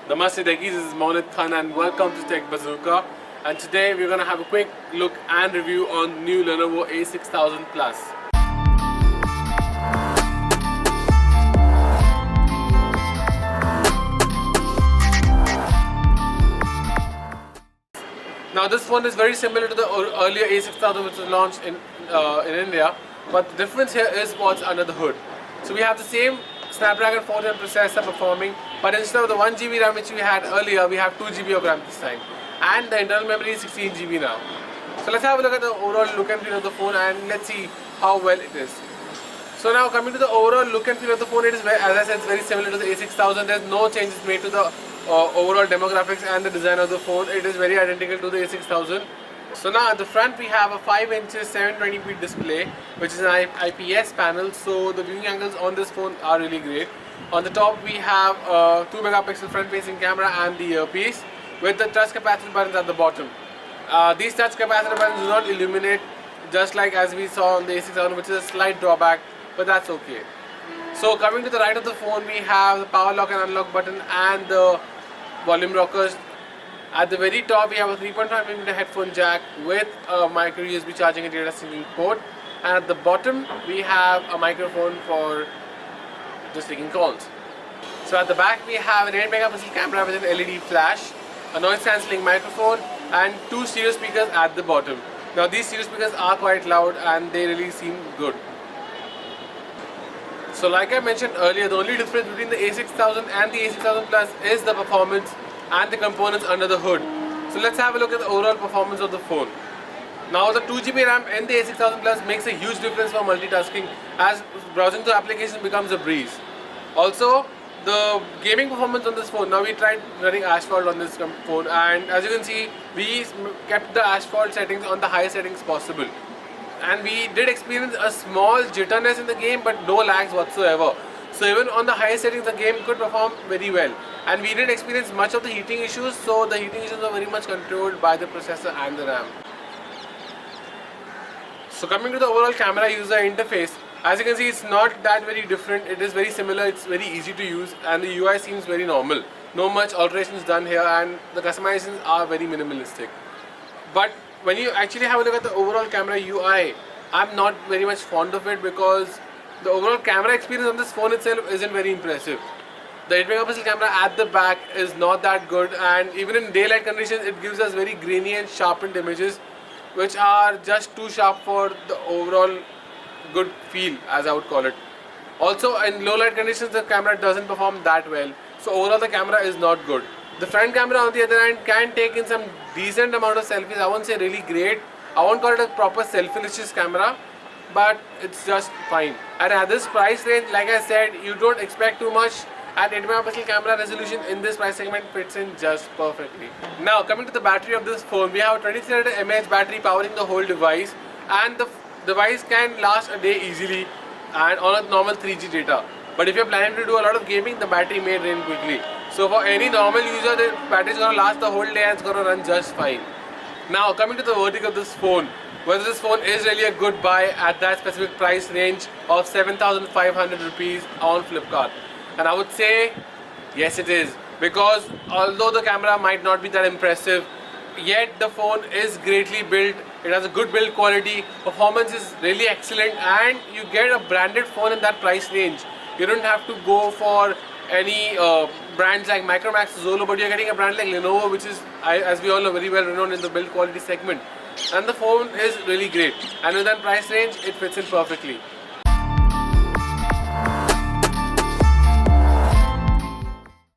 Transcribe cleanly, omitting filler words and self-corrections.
Namaste Techies, this is Maunit Khan and welcome to Tech Bazooka. And today we're going to have a quick look and review on new Lenovo A6000 Plus. Now this phone is very similar to the earlier A6000 which was launched in India, but the difference here is what's under the hood. So we have the same Snapdragon 410 processor performing, but instead of the 1GB RAM which we had earlier, we have 2GB of RAM this time. And the internal memory is 16GB now. So let's have a look at the overall look and feel of the phone and let's see how well it is. So now coming to the overall look and feel of the phone, it is, as I said, it's very similar to the A6000. There's no changes made to the overall demographics and the design of the phone. It is very identical to the A6000. So now at the front we have a 5 inches 720p display, which is an IPS panel, so the viewing angles on this phone are really great. On the top we have a 2 megapixel front facing camera and the earpiece with the touch capacitor buttons at the bottom. These touch capacitor buttons do not illuminate just like as we saw on the A6000, which is a slight drawback, but that's okay. So coming to the right of the phone, we have the power lock and unlock button and the volume rockers. At the very top we have a 3.5mm headphone jack with a micro USB charging and data syncing port, and at the bottom we have a microphone for just taking calls. So at the back we have an 8 megapixel camera with an LED flash, a noise cancelling microphone and 2 stereo speakers at the bottom. Now these stereo speakers are quite loud and they really seem good. So like I mentioned earlier, the only difference between the A6000 and the A6000 Plus is the performance and the components under the hood. So let's have a look at the overall performance of the phone. Now the 2GB RAM in the A6000 Plus makes a huge difference for multitasking as browsing through applications becomes a breeze. Also, the gaming performance on this phone, now we tried running Asphalt on this phone, and as you can see, we kept the Asphalt settings on the highest settings possible. And we did experience a small jitterness in the game, but no lags whatsoever. So even on the highest settings, the game could perform very well. And we did experience much of the heating issues, so the heating issues are very much controlled by the processor and the RAM. So coming to the overall camera user interface, as you can see, it's not that very different. It is very similar, it's very easy to use, and the UI seems very normal. No much alterations done here, and the customizations are very minimalistic. But when you actually have a look at the overall camera UI, I'm not very much fond of it because the overall camera experience on this phone itself isn't very impressive. The 8 megapixel camera at the back is not that good, and even in daylight conditions it gives us very grainy and sharpened images which are just too sharp for the overall good feel, as I would call it. Also in low light conditions the camera doesn't perform that well, so overall the camera is not good. The front camera on the other hand can take in some decent amount of selfies. I won't say really great, I won't call it a proper selfie-licious camera, but it's just fine. And at this price range, like I said, you don't expect too much, and 8 megapixel camera resolution in this price segment fits in just perfectly. Now coming to the battery of this phone, we have a 2300 mAh battery powering the whole device, and the device can last a day easily and on a normal 3G data. But if you're planning to do a lot of gaming, the battery may drain quickly. So for any normal user, the battery is going to last the whole day and it's going to run just fine. Now coming to the verdict of this phone, whether this phone is really a good buy at that specific price range of 7,500 rupees on Flipkart. And I would say yes it is, because although the camera might not be that impressive, yet the phone is greatly built. It has a good build quality, performance is really excellent, and you get a branded phone in that price range. You don't have to go for any brands like Micromax, Zolo, but you're getting a brand like Lenovo, which is, as we all know, very well renowned in the build quality segment. And the phone is really great, and with that price range it fits in perfectly.